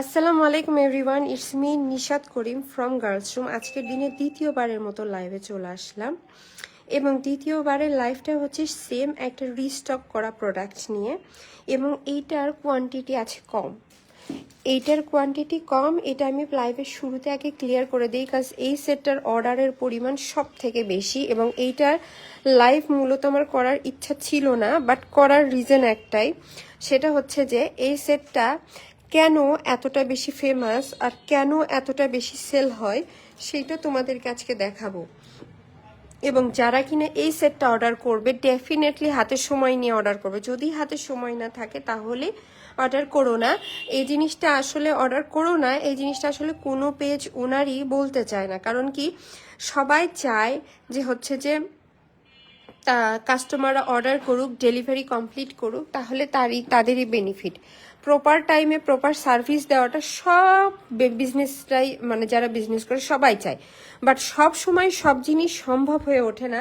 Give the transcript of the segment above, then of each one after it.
আসসালামু আলাইকুম everyone, it's me Nishat Karim from girls room. আজকের দিনে দ্বিতীয়বারের মতো লাইভে চলে আসলাম এবং দ্বিতীয়বারের লাইভটা হচ্ছে সেম একটা রিস্টক করা প্রোডাক্ট নিয়ে, এবং এইটার কোয়ান্টিটি আছে কম। এটা আমি লাইভের শুরুতে আগে ক্লিয়ার করে দিই, কাজ এই সেটটার অর্ডারের পরিমাণ সব থেকে বেশি এবং এইটার লাইভ মূলত আমার করার ইচ্ছা ছিল না, বাট করার রিজন একটাই, সেটা হচ্ছে যে এই সেটটা কেন এতটা বেশি ফেমাস আর কেন এতটা বেশি সেল হয় সেটা তোমাদেরকে আজকে দেখাবো। এবং যারা কিনা এই সেটটা অর্ডার করবে ডেফিনেটলি হাতে সময় নিয়ে অর্ডার করবে। যদি হাতে সময় না থাকে তাহলে অর্ডার করো না। এই জিনিসটা আসলে কোনো পেজ ওনারই বলতে চায় না, কারণ কি সবাই চায় যে হচ্ছে যে কাস্টমাররা অর্ডার করুক, ডেলিভারি কমপ্লিট করুক, তাহলে তাদেরই বেনিফিট। প্রপার টাইমে প্রপার সার্ভিস দেওয়াটা সব বিজনেসটাই, মানে যারা বিজনেস করে সবাই চায়, বাট সব সময় সব জিনিস সম্ভব হয়ে ওঠে না।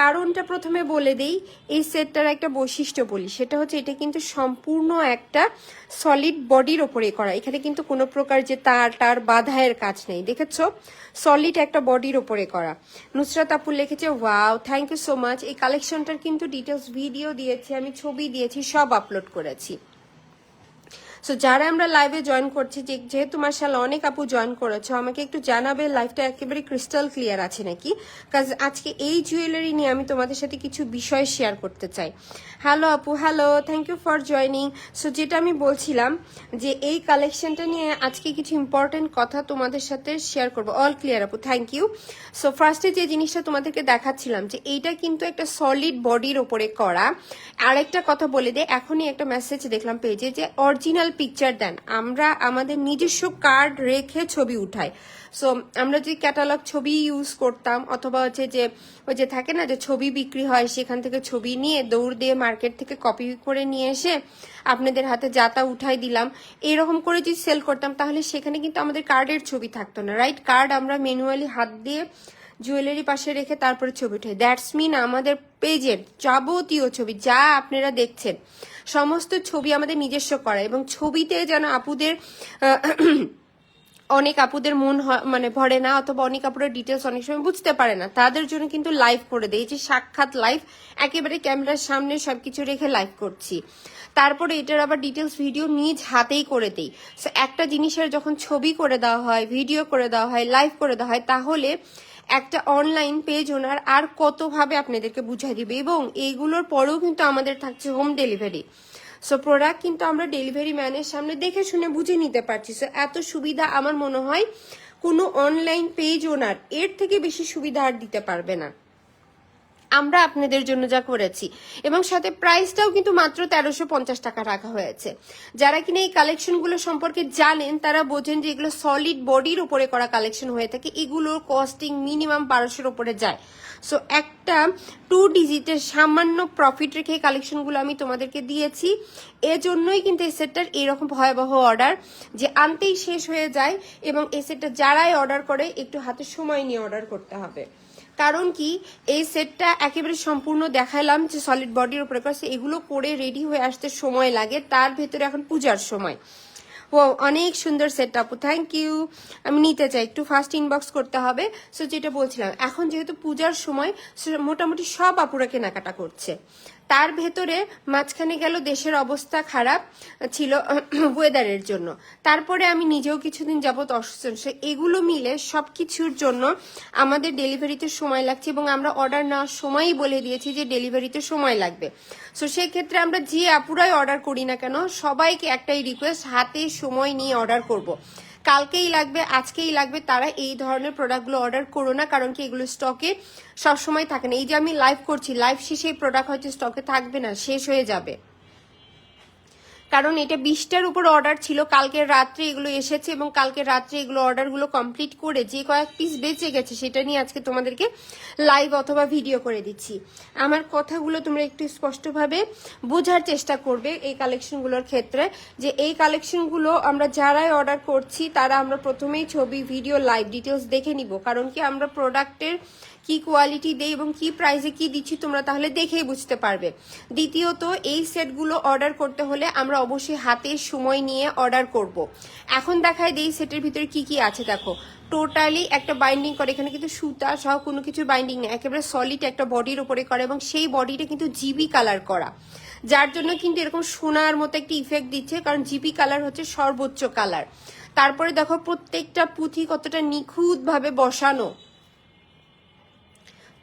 কারণটা প্রথমে বলে দেই, এই সেটটার একটা বৈশিষ্ট্য বলি, সেটা হচ্ছে এটা কিন্তু সম্পূর্ণ একটা সলিড বডির ওপরে করা। এখানে কিন্তু কোনো প্রকার যে তার বাধায়ের কাজ নেই, দেখেছো? সলিড একটা বডির ওপরে করা। নুসরাত আপু লিখেছে wow, thank you so much. এই কালেকশনটার কিন্তু ডিটেলস ভিডিও দিয়েছি, আমি ছবি দিয়েছি, সব আপলোড করেছি। সো যারা আমরা লাইভে জয়েন করছি, যেহেতু মাশাআল্লাহ অনেক আপু জয়েন করেছো, আমাকে একটু জানাবে লাইভটা একেবারে ক্রিস্টাল ক্লিয়ার আছে নাকি, কাজ আজকে এই জুয়েলারি নিয়ে আমি তোমাদের সাথে কিছু বিষয় শেয়ার করতে চাই। হ্যালো আপু, hello, thank you for joining. So যেটা আমি বলছিলাম যে এই কালেকশনটা নিয়ে আজকে কিছু ইম্পর্টেন্ট কথা তোমাদের সাথে শেয়ার করবো। অল ক্লিয়ার আপু, থ্যাংক ইউ। সো ফার্স্টে যে জিনিসটা তোমাদেরকে দেখাচ্ছিলাম যে এইটা কিন্তু একটা সলিড বডির ওপরে করা। আরেকটা কথা বলে দে, এখনই একটা মেসেজ দেখলাম পেজে যে অরিজিনাল পিকচার দেন, আমরা আমাদের নিজস্ব কার্ড রেখে ছবি উঠাই। সো আমরা যে ক্যাটালগ ছবি ইউজ করতাম, অথবা হচ্ছে যে ওই যে থাকে না যে ছবি বিক্রি হয়, সেখান থেকে ছবি নিয়ে দৌড় দিয়ে মার্কেট থেকে কপি করে নিয়ে এসে আপনাদের হাতে যাতা উঠাই দিলাম, এরকম করে যদি সেল করতাম তাহলে সেখানে কিন্তু আমাদের কার্ডের ছবি থাকতো না, রাইট? কার্ড আমরা ম্যানুয়ালি হাত দিয়ে জুয়েলারি পাশে রেখে তারপরে ছবি উঠাই। দ্যাটস মিন আমাদের পেজের যাবতীয় ছবি যা আপনারা দেখছেন সমস্ত ছবি আমাদের নিজস্ব করা, এবং ছবিতে যেন অনেক আপুদের মন মানে ভরে না, অথবা অনেক আপুরের ডিটেলস অনেক সময় বুঝতে পারে না, তাদের জন্য কিন্তু লাইভ করে দেয়, যে সাক্ষাৎ লাইভ, একেবারে ক্যামেরার সামনে সবকিছু রেখে লাইভ করছি। তারপরে এটার আবার ডিটেলস ভিডিও নিজ হাতেই করে দেই। সো একটা জিনিসের যখন ছবি করে দেওয়া হয়, ভিডিও করে দেওয়া হয়, লাইভ করে দেওয়া হয়, তাহলে একটা অনলাইন পেজ ওনার আর কতভাবে আপনাদেরকে বুঝাই দিবে। এবং এইগুলোর পরেও কিন্তু আমাদের থাকছে হোম ডেলিভারি। সো প্রোডাক্ট কিন্তু আমরা ডেলিভারি ম্যানের সামনে দেখে শুনে বুঝে নিতে পারছি। সো এত সুবিধা আমার মনে হয় কোনো অনলাইন পেজ ওনার এর থেকে বেশি সুবিধা আর দিতে পারবে না আমরা আপনাদের জন্য যা করেছি। এবং সাথে প্রাইসটাও কিন্তু মাত্র 1350 টাকা রাখা হয়েছে। যারা কিনা এই কালেকশনগুলো সম্পর্কে জানেন তারা বোঝেন যে এগুলো সলিড বডির উপরে করা কালেকশন হয়ে থাকে, এগুলোর কস্টিং মিনিমাম 1200-র উপরে যায়। সো একটা 2 ডিজিটের সামান্য প্রফিট রেখে এই কালেকশনগুলো আমি তোমাদেরকে দিয়েছি। এজন্যই কিন্তু এই সেটটার এরকম ভয়াবহ অর্ডার, যে আনতেই শেষ হয়ে যায়। এবং এই সেটটা যারাই অর্ডার করে একটু হাতে সময় নিয়ে অর্ডার করতে হবে, কারণ কি এই সেটটা একেবারে সম্পূর্ণ দেখালাম যে সলিড বডির উপরে করেছে, এগুলো করে রেডি হয়ে আসতে সময় লাগে, তার ভেতরে এখন পূজার সময়। ও অনেক সুন্দর সেট আপু, থ্যাংক ইউ। আমি নিতে চাই, একটু ফার্স্ট ইনবক্স করতে হবে। সো যেটা বলছিলাম, এখন যেহেতু পূজার সময় মোটামুটি সব আপুরা কেনাকাটা করছে, তার ভেতরে মাঝখানে গেল দেশের অবস্থা খারাপ ছিল ওয়েদারের জন্য, তারপরে আমি নিজেও কিছুদিন যাবত অসুস্থ, এগুলো মিলে সবকিছুর জন্য আমাদের ডেলিভারিতে সময় লাগছে, এবং আমরা অর্ডার নেওয়ার সময়ই বলে দিয়েছি যে ডেলিভারিতে সময় লাগবে। সো সেক্ষেত্রে আমরা যে আপুরাই অর্ডার করি না কেন সবাইকে একটাই রিকোয়েস্ট, হাতে সময় নিয়ে অর্ডার করব। কালকেই লাগবে, আজকেই লাগবে, তারা এই ধরনের প্রোডাক্টগুলো অর্ডার করো না, কারণ কি এগুলো স্টকে সবসময় থাকে না। এই যে আমি লাইভ করছি, লাইভ শেষে এই প্রোডাক্ট হয়তো স্টকে থাকবে না, শেষ হয়ে যাবে, কারণ এটা 20টার উপর অর্ডার ছিল, কালকে রাত্রে এগুলো এসেছে, এবং কালকে রাত্রে এগুলো অর্ডারগুলো কমপ্লিট করে যে কয়েক পিস বেঁচে গেছে সেটা নিয়ে আজকে তোমাদেরকে লাইভ অথবা ভিডিও করে দিচ্ছি। আমার কথাগুলো তোমরা একটু স্পষ্টভাবে বোঝার চেষ্টা করবে এই কালেকশনগুলোর ক্ষেত্রে, যে এই কালেকশনগুলো আমরা যারাই অর্ডার করছি তারা আমরা প্রথমেই ছবি, ভিডিও, লাইভ ডিটেলস দেখে নিব, কারণ কি আমরা প্রোডাক্টের কি কোয়ালিটি দেই এবং কি প্রাইসে কি দিচ্ছি তোমরা তাহলে দেখেই বুঝতে পারবে। দ্বিতীয়ত এই সেটগুলো অর্ডার করতে হলে আমরা অবশ্যই হাতে সময় নিয়ে অর্ডার করব। এখন দেখাই দিই সেটের ভিতরে কি কি আছে। দেখো টোটালি একটা বাইন্ডিং করে, এখানে কিন্তু সুতা সহ কোনো কিছু বাইন্ডিং নেই, একেবারে সলিড একটা বডির উপরে করে এবং সেই বডিটা কিন্তু জিবি কালার করা, যার জন্য কিন্তু এরকম সোনার মতো একটা ইফেক্ট দিচ্ছে, কারণ জিপি কালার হচ্ছে সর্বোচ্চ কালার। তারপরে দেখো প্রত্যেকটা পুঁথি কতটা নিখুঁত ভাবে বসানো,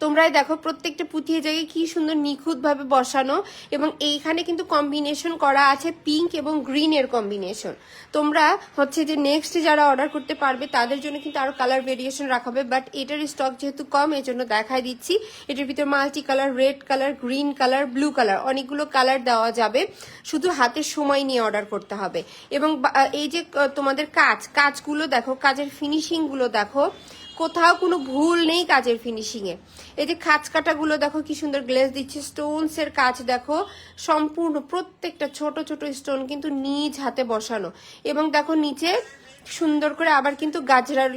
তোমরাই দেখো প্রত্যেকটা পুঁথি জায়গায় কি সুন্দর নিখুঁত ভাবে বসানো। এবং এইখানে কিন্তু কম্বিনেশন করা আছে পিঙ্ক এবং গ্রিন এর কম্বিনেশন। তোমরা হচ্ছে যে নেক্সট যারা অর্ডার করতে পারবে তাদের জন্য কিন্তু আরো কালার ভেরিয়েশন রাখা হবে, বাট এটার স্টক যেহেতু কম এই জন্য দেখাই দিচ্ছি। এটার ভিতরে multi colour, red colour, green colour, blue colour, অনেকগুলো কালার দেওয়া যাবে, শুধু হাতে সময় নিয়ে অর্ডার করতে হবে। এবং এই যে তোমাদের কাজগুলো দেখো, কাজের ফিনিশিং গুলো দেখো, কোথাও কোনো ভুল নেই কাজের ফিনিশিং এ। এই যে খাঁচ কাটাগুলো দেখো কি সুন্দর গ্লেজ দিচ্ছে, স্টোনস এর কাজ দেখো, সম্পূর্ণ প্রত্যেকটা ছোট ছোট স্টোন কিন্তু নিজ হাতে বসানো। এবং দেখো নিচে সুন্দর করে আবার কিন্তু গাজরার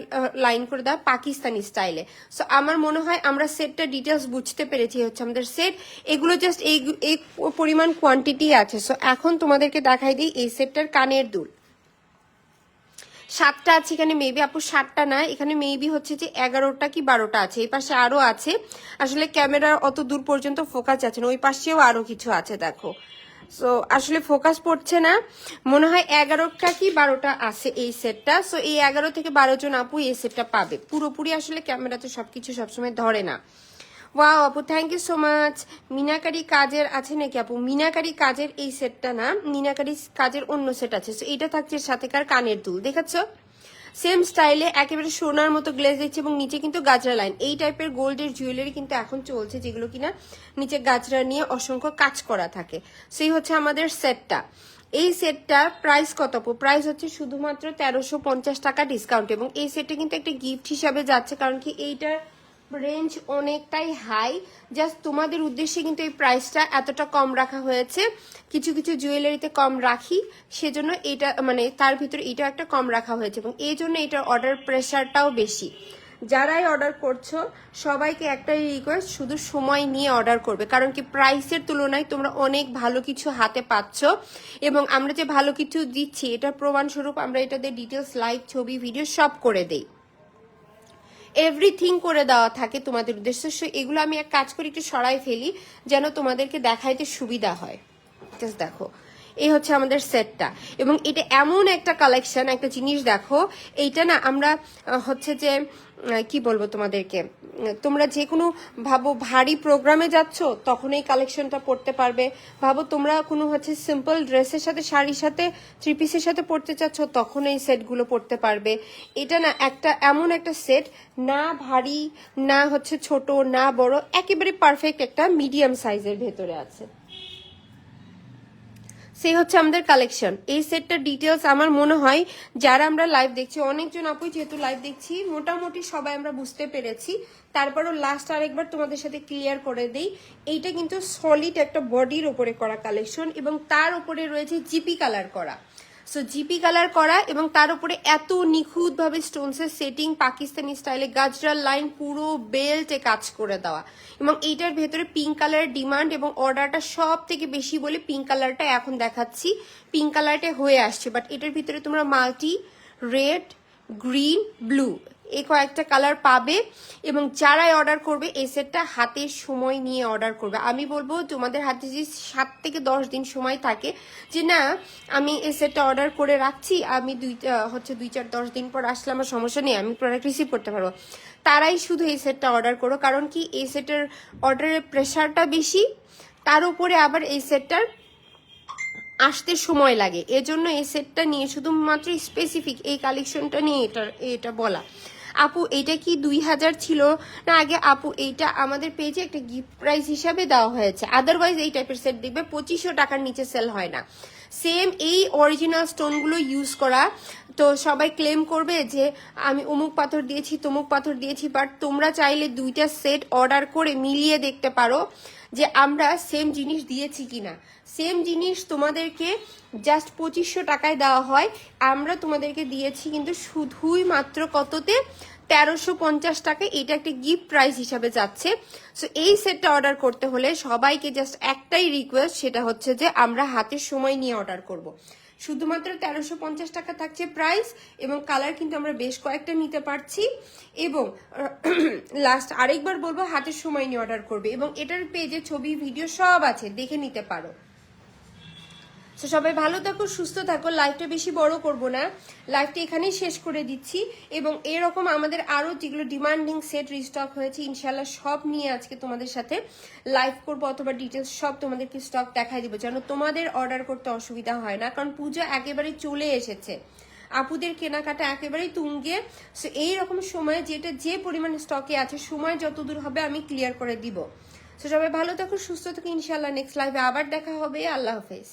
লাইন করে দেওয়া পাকিস্তানি স্টাইলে। সো আমার মনে হয় আমরা সেটটা ডিটেলস বুঝতে পেরেছি, হচ্ছে আমাদের সেট এগুলো জাস্ট এই পরিমাণ কোয়ান্টিটি আছে। সো এখন তোমাদেরকে দেখাই দিই এই সেটটার কানের দুল। 7টা আছে এখানে, মেবি আপু 7টা না, এখানে মেবি হচ্ছে যে 11টা কি 12টা আছে, এই পাশে আরো আছে। আসলে ক্যামেরার অত দূর পর্যন্ত ফোকাস যাচ্ছে না, ওই পাশেও আরো কিছু আছে দেখো। সো আসলে ফোকাস পড়ছে না, মনে হয় 11টা কি 12টা আছে এই সেটটা। সো এই 11 থেকে 12 জন আপু এই সেটটা পাবে। পুরোপুরি আসলে ক্যামেরাতে সবকিছু সবসময় ধরে না। ওয়াও আপু, thank you so much. Meenakari কাজের আছে নাকি আপু? মিনাকারি কাজের এই সেটটা না, মিনাকারি কাজের অন্য সেট আছে। সো এটা থাকছে সাথেকার কানের দুল, দেখাচ্ছ সেম স্টাইলে একেবারে সোনার মতো গ্লেজ দিচ্ছে এবং নিচে কিন্তু গাজরা লাইন। এই টাইপের গোল্ডের জুয়েলারি কিন্তু এখন চলছে, যেগুলো কিনা নিচে গাজরা নিয়ে অসংখ্য কাজ করা থাকে। সেই হচ্ছে আমাদের সেটটা। এই সেটটা প্রাইস কত আপু? প্রাইস হচ্ছে শুধুমাত্র 1350 টাকা ডিসকাউন্ট। এবং এই সেটটা কিন্তু একটা গিফট হিসাবে যাচ্ছে, কারণ কি এইটার রেঞ্জ অনেকটাই হাই। জাস্ট তোমাদের উদ্দেশ্যে কিন্তু এই প্রাইসটা এতটা কম রাখা হয়েছে। কিছু কিছু জুয়েলারিতে কম রাখি, সেজন্য এটা মানে তার ভিতরে এটা একটা কম রাখা হয়েছে এবং এই জন্য এটার অর্ডার প্রেশারটাও বেশি। যারাই অর্ডার করছো সবাইকে একটাই রিকোয়েস্ট, শুধু সময় নিয়ে অর্ডার করবে, কারণ কি প্রাইসের তুলনায় তোমরা অনেক ভালো কিছু হাতে পাচ্ছ। এবং আমরা যে ভালো কিছু দিচ্ছি এটার প্রমাণস্বরূপ আমরা এটাতে ডিটেলস, লাইভ, ছবি, ভিডিও সব করে দেই, এভরিথিং করে দেওয়া থাকে তোমাদের উদ্দেশ্যে। এগুলো আমি এক কাজ করি, একটু সরাই ফেলি যেন তোমাদেরকে দেখাইতে সুবিধা হয়। জাস্ট দেখো এই হচ্ছে আমাদের সেটটা। এবং এটা এমন একটা কালেকশন, একটা জিনিস দেখো, এইটা না আমরা হচ্ছে যে কি বলবো তোমাদেরকে, তোমরা যে কোনো ভাবো ভারী প্রোগ্রামে যাচ্ছ তখন এই কালেকশনটা পড়তে পারবে। ভাবো তোমরা কোনো হচ্ছে সিম্পল ড্রেসের সাথে, শাড়ির সাথে, থ্রি পিসের সাথে পড়তে চাচ্ছ তখন এই সেটগুলো পড়তে পারবে। এটা না একটা এমন একটা সেট, না ভারী না হচ্ছে ছোট না বড়, একেবারে পারফেক্ট একটা মিডিয়াম সাইজের ভেতরে আছে। সেই হচ্ছে আমাদের কালেকশন। এই সেটটার ডিটেলস আমার মনে হয় যারা আমরা লাইভ দেখছি, অনেকজন আপুই যেহেতু লাইভ দেখছি, মোটামুটি সবাই আমরা বুঝতে পেরেছি। তারপরও লাস্ট আরেকবার তোমাদের সাথে ক্লিয়ার করে দেই, এইটা কিন্তু সলিড একটা বডির ওপরে করা কালেকশন এবং তার উপরে রয়েছে জিপি কালার করা। সো জিপি কালার করা এবং তার উপরে এত নিখুঁত ভাবে স্টোনসের সেটিং, পাকিস্তানি স্টাইলে গাজরার লাইন পুরো বেল্টে কাজ করে দেওয়া। এবং এইটার ভেতরে পিঙ্ক কালারের ডিমান্ড এবং অর্ডারটা সব থেকে বেশি বলে পিঙ্ক কালারটা এখন দেখাচ্ছি, পিঙ্ক কালারটা হয়ে আসছে। বাট এটার ভিতরে তোমরা মাল্টি, রেড, গ্রিন, ব্লু এই কয়েকটা কালার পাবে। এবং যারাই অর্ডার করবে এই সেটটা হাতে সময় নিয়ে অর্ডার করবে। আমি বলবো তোমাদের হাতে যে 7 থেকে 10 দিন সময় থাকে, যে না আমি এই সেটটা অর্ডার করে রাখছি, আমি 2-4-10 দিন পর আসলে আমার সমস্যা নেই, আমি প্রোডাক্ট রিসিভ করতে পারবো, তারাই শুধু এই সেটটা অর্ডার করো। কারণ কি এই সেটের অর্ডারের প্রেশারটা বেশি, তার উপরে আবার এই সেটটার আসতে সময় লাগে। এজন্য এই সেটটা নিয়ে শুধুমাত্র স্পেসিফিক এই কালেকশনটা নিয়ে এটা বলা। আপু এটা কি 2000 ছিল না আগে? আপু এইটা আমাদের পেজে একটা গিফট প্রাইস হিসাবে দেওয়া হয়েছে, আদারওয়াইজ এই টাইপের সেট দেখবে 2500 টাকার নিচে সেল হয় না। সেম এই অরিজিনাল স্টোনগুলো ইউজ করা, তো সবাই ক্লেম করবে যে আমি অমুক পাথর দিয়েছি তমুক পাথর দিয়েছি, বাট তোমরা চাইলে দুইটা সেট অর্ডার করে মিলিয়ে দেখতে পারো যে আমরা সেম জিনিস দিয়েছি কিনা। সেম জিনিস তোমাদেরকে জাস্ট 2500 টাকায় দেওয়া হয়, আমরা তোমাদেরকে দিয়েছি কিন্তু শুধুই মাত্র কততে, 1350 টাকা। এটা একটা গিফট প্রাইস হিসাবে যাচ্ছে। সো এই সেটটা অর্ডার করতে হলে সবাইকে জাস্ট একটাই রিকোয়েস্ট, সেটা হচ্ছে যে আমরা হাতের সময় নিয়ে অর্ডার করব। শুধুমাত্র 1350 টাকা থাকছে প্রাইস, এবং কালার কিন্তু আমরা বেশ কয়েকটা নিতে পারছি। এবং লাস্ট আরেকবার বলবো, হাতের সময় নিয়ে অর্ডার করবে, এবং এটার পেজে ছবি ভিডিও সব আছে, দেখে নিতে পারো। তো সবাই ভালো থাকো, সুস্থ থাকো। লাইভটা বেশি বড় করব না, লাইভটা এখানেই শেষ করে দিচ্ছি। এবং এরকম আমাদের আরো যেগুলো ডিমান্ডিং সেট রিস্টক হয়েছে, ইনশাল্লাহ সব নিয়ে আজকে তোমাদের সাথে লাইভ করবো, অথবা ডিটেলস সব তোমাদেরকে স্টক দেখাই দিব, যেন তোমাদের অর্ডার করতে অসুবিধা হয় না। কারণ পূজা একেবারে চলে এসেছে, আপুদের কেনাকাটা একেবারেই তুঙ্গে। সো এইরকম সময় যেটা যে পরিমাণ স্টকে আছে, সময় যতদূর হবে আমি ক্লিয়ার করে দিব। সো সবাই ভালো থাকো, সুস্থ থাকো, ইনশাল্লাহ নেক্সট লাইভে আবার দেখা হবে। আল্লাহ হাফেজ।